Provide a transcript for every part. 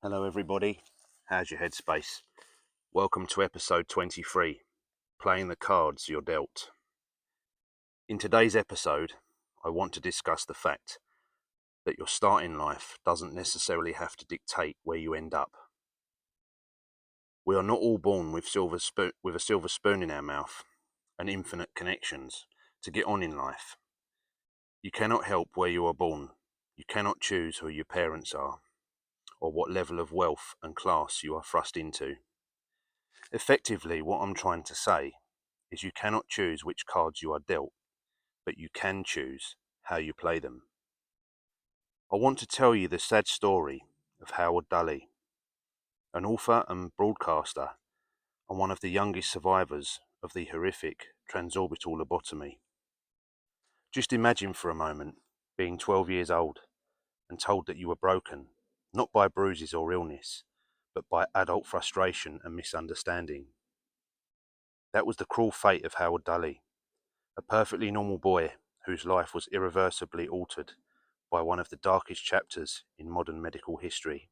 Hello everybody, how's your headspace? Welcome to episode 23, Playing the Cards You're Dealt. In today's episode, I want to discuss the fact that your start in life doesn't necessarily have to dictate where you end up. We are not all born with a silver spoon in our mouth and infinite connections to get on in life. You cannot help where you are born. You cannot choose who your parents are or what level of wealth and class you are thrust into. Effectively, what I'm trying to say is you cannot choose which cards you are dealt, but you can choose how you play them. I want to tell you the sad story of Howard Dully, an author and broadcaster and one of the youngest survivors of the horrific transorbital lobotomy. Just imagine for a moment being 12 years old and told that you were broken, not by bruises or illness, but by adult frustration and misunderstanding. That was the cruel fate of Howard Dully, a perfectly normal boy whose life was irreversibly altered by one of the darkest chapters in modern medical history.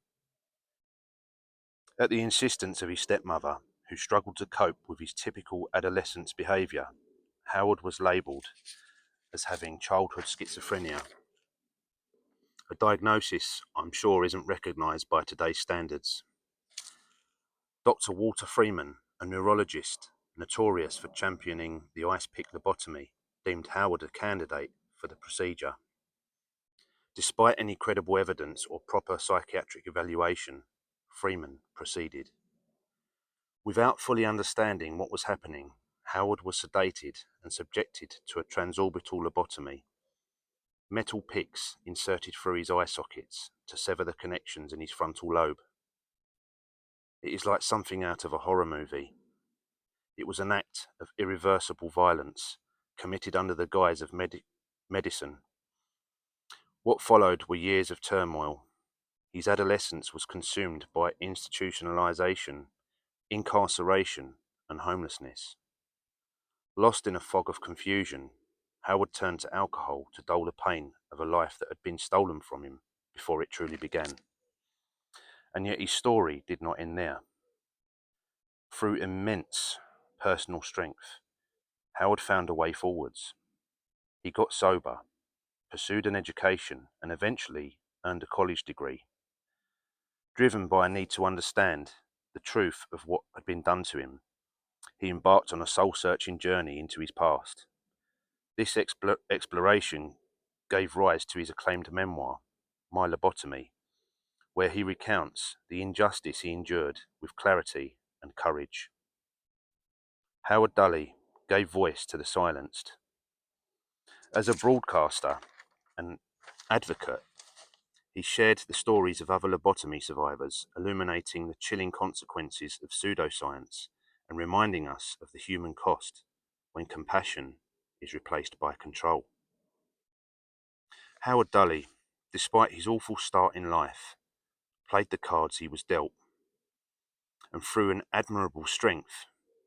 At the insistence of his stepmother, who struggled to cope with his typical adolescence behaviour, Howard was labelled as having childhood schizophrenia, a diagnosis I'm sure isn't recognised by today's standards. Dr. Walter Freeman, a neurologist notorious for championing the ice pick lobotomy, deemed Howard a candidate for the procedure. Despite any credible evidence or proper psychiatric evaluation, Freeman proceeded. Without fully understanding what was happening, Howard was sedated and subjected to a transorbital lobotomy. Metal picks inserted through his eye sockets to sever the connections in his frontal lobe. It is like something out of a horror movie. It was an act of irreversible violence committed under the guise of medicine. What followed were years of turmoil. His adolescence was consumed by institutionalization, incarceration, and homelessness. Lost in a fog of confusion, Howard turned to alcohol to dull the pain of a life that had been stolen from him before it truly began. And yet his story did not end there. Through immense personal strength, Howard found a way forwards. He got sober, pursued an education, and eventually earned a college degree. Driven by a need to understand the truth of what had been done to him, he embarked on a soul-searching journey into his past. This exploration gave rise to his acclaimed memoir, My Lobotomy, where he recounts the injustice he endured with clarity and courage. Howard Dully gave voice to the silenced. As a broadcaster and advocate, he shared the stories of other lobotomy survivors, illuminating the chilling consequences of pseudoscience and reminding us of the human cost when compassion is replaced by control. Howard Dully, despite his awful start in life, played the cards he was dealt, and through an admirable strength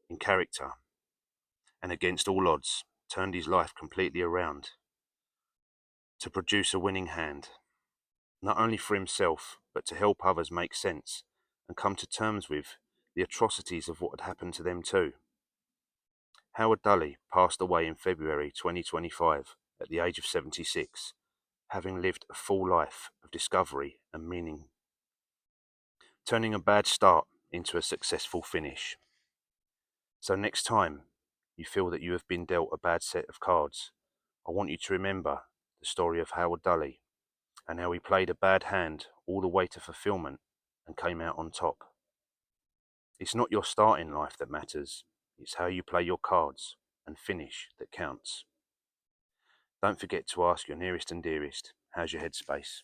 in character and against all odds, turned his life completely around to produce a winning hand, not only for himself, but to help others make sense and come to terms with the atrocities of what had happened to them too. Howard Dully passed away in February 2025 at the age of 76, having lived a full life of discovery and meaning, turning a bad start into a successful finish. So next time you feel that you have been dealt a bad set of cards, I want you to remember the story of Howard Dully and how he played a bad hand all the way to fulfillment and came out on top. It's not your start in life that matters, it's how you play your cards and finish that counts. Don't forget to ask your nearest and dearest, how's your headspace?